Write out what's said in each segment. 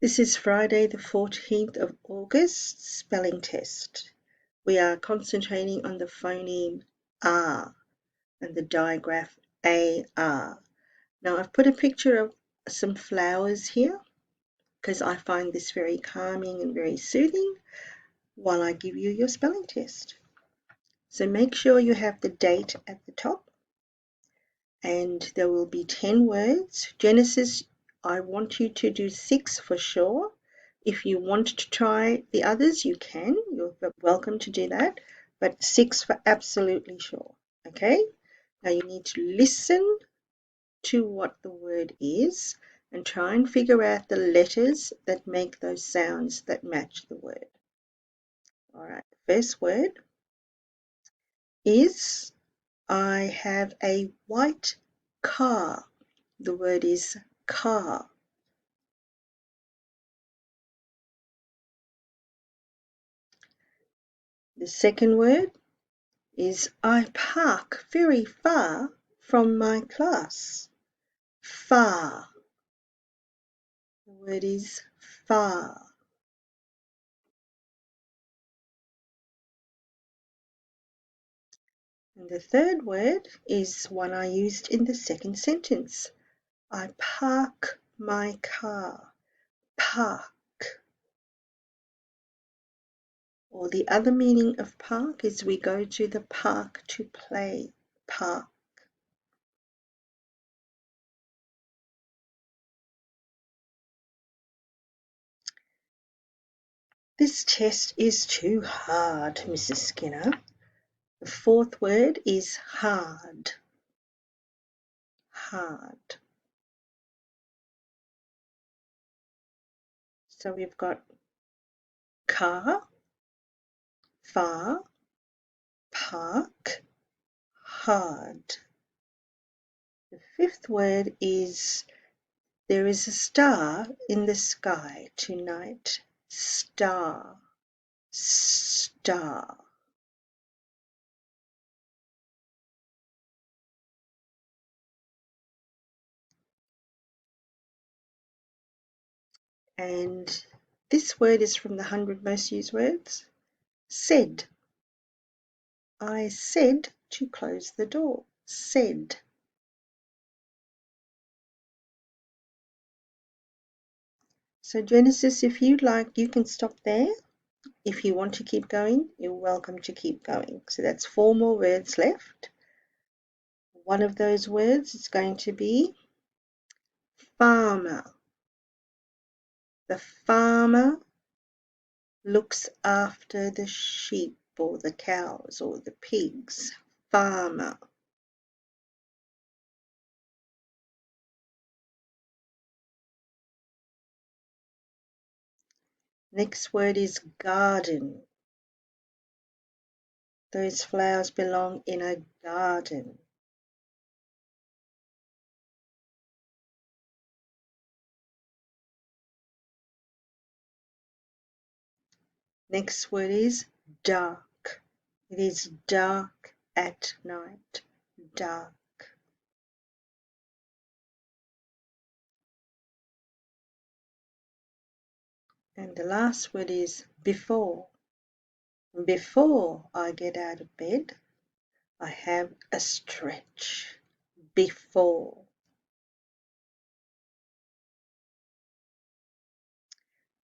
This is Friday the 14th of August, spelling test. We are concentrating on the phoneme R and the digraph AR. Now I've put a picture of some flowers here because I find this very calming and very soothing while I give you your spelling test. So make sure you have the date at the top, and there will be 10 words. Genesis, I want you to do 6 for sure. If you want to try the others, you can. You're welcome to do that, but 6 for absolutely sure. Okay? Now you need to listen to what the word is and try and figure out the letters that make those sounds that match the word. All right, the first word is I have a white car. The word is car. The second word is I park very far from my class. Far. The word is far. And the third word is one I used in the second sentence. I park my car. Park. Or the other meaning of park is we go to the park to play. Park. This test is too hard, Mrs. Skinner. The fourth word is hard. Hard. So we've got car, far, park, hard. The fifth word is there is a star in the sky tonight. Star. Star. And this word is from the 100 most used words. Said. I said to close the door. Said. So Genesis, if you'd like, you can stop there. If you want to keep going, you're welcome to keep going. So that's 4 more words left. One of those words is going to be farmer. The farmer looks after the sheep or the cows or the pigs. Farmer. Next word is garden. Those flowers belong in a garden. Next word is dark. It is dark at night. Dark. And the last word is before. Before I get out of bed, I have a stretch. Before.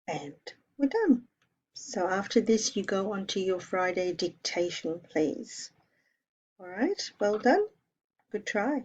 And we're done. So after this, you go on to your Friday dictation, please. All right, well done. Good try.